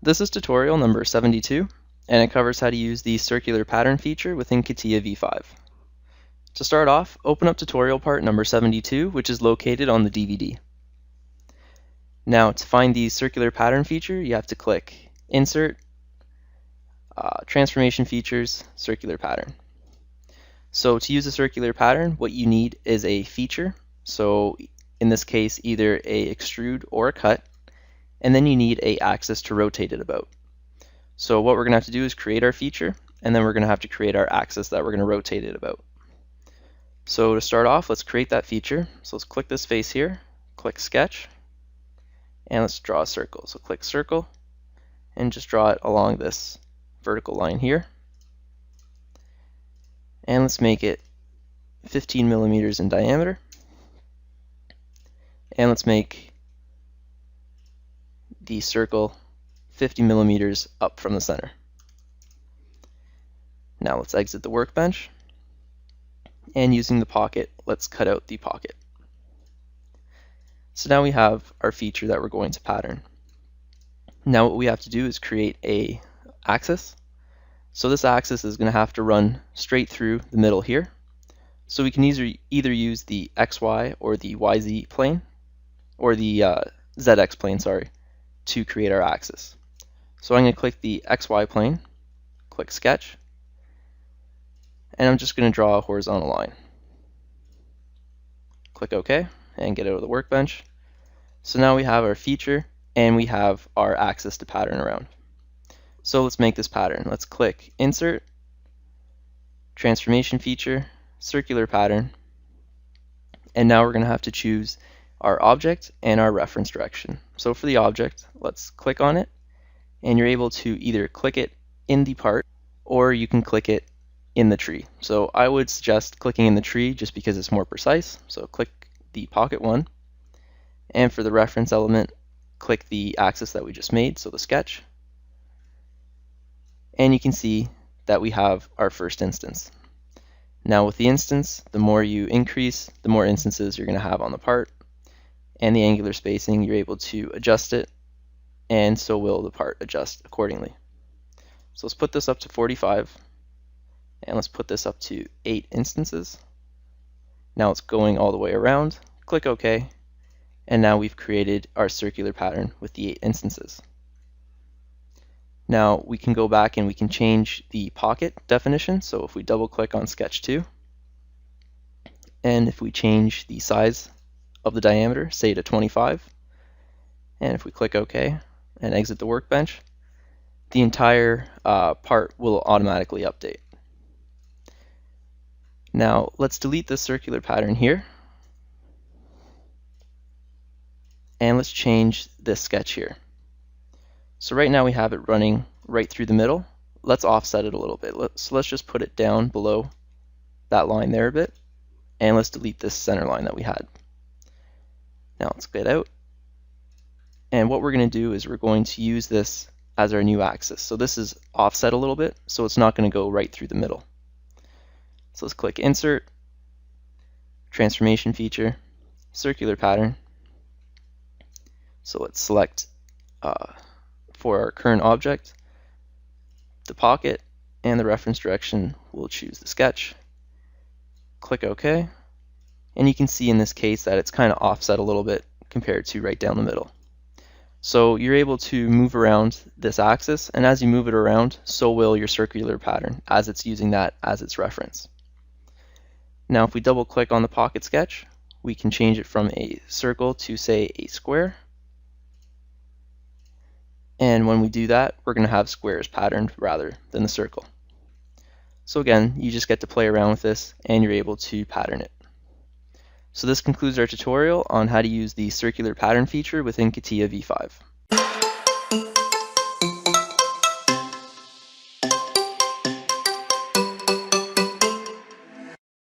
This is tutorial number 72, and it covers how to use the circular pattern feature within Catia v5. To start off, open up tutorial part number 72, which is located on the DVD. Now, to find the circular pattern feature, you have to click Insert, Transformation Features, Circular Pattern. So to use a circular pattern, what you need is a feature. So in this case, either a extrude or a cut, and then you need a axis to rotate it about. So what we're going to have to do is create our feature, and then we're going to have to create our axis that we're going to rotate it about. So to start off, let's create that feature. So let's click this face here, click Sketch, and let's draw a circle. So click Circle, and just draw it along this vertical line here. And let's make it 15 millimeters in diameter. And let's make the circle 50 millimeters up from the center. Now let's exit the workbench. And using the pocket, let's cut out the pocket. So now we have our feature that we're going to pattern. Now what we have to do is create a axis. So this axis is going to have to run straight through the middle here. So we can either use the XY or the YZ plane, or the ZX plane, sorry, to create our axis. So I'm going to click the XY plane, click Sketch, and I'm just going to draw a horizontal line. Click OK, and get out of the workbench. So now we have our feature, and we have our axis to pattern around. So let's make this pattern. Let's click Insert, Transformation Feature, Circular Pattern, and now we're going to have to choose our object and our reference direction. So for the object, let's click on it, and you're able to either click it in the part, or you can click it in the tree. So I would suggest clicking in the tree just because it's more precise. So click the pocket one, and for the reference element, click the axis that we just made, so the sketch. And you can see that we have our first instance. Now with the instance, the more you increase, the more instances you're going to have on the part, and the angular spacing, you're able to adjust it, and so will the part adjust accordingly. So let's put this up to 45, and let's put this up to 8 instances. Now it's going all the way around. Click OK, and now we've created our circular pattern with the 8 instances. Now we can go back and we can change the pocket definition. So if we double click on Sketch 2, and if we change the size of the diameter, say to 25, and if we click OK and exit the workbench, the entire part will automatically update. Now let's delete this circular pattern here, and let's change this sketch here. So right now we have it running right through the middle. Let's offset it a little bit. So let's just put it down below that line there a bit, and let's delete this center line that we had. Now let's get out, and what we're going to do is we're going to use this as our new axis. So this is offset a little bit, so it's not going to go right through the middle. So let's click Insert, Transformation Feature, Circular Pattern. So let's select for our current object the pocket, and the reference direction, we'll choose the sketch. Click OK, and you can see in this case that it's kind of offset a little bit compared to right down the middle. So you're able to move around this axis, and as you move it around, so will your circular pattern as it's using that as its reference. Now if we double click on the pocket sketch, we can change it from a circle to say a square. And when we do that, we're going to have squares patterned rather than the circle. So again, you just get to play around with this, and you're able to pattern it. So this concludes our tutorial on how to use the circular pattern feature within Catia v5.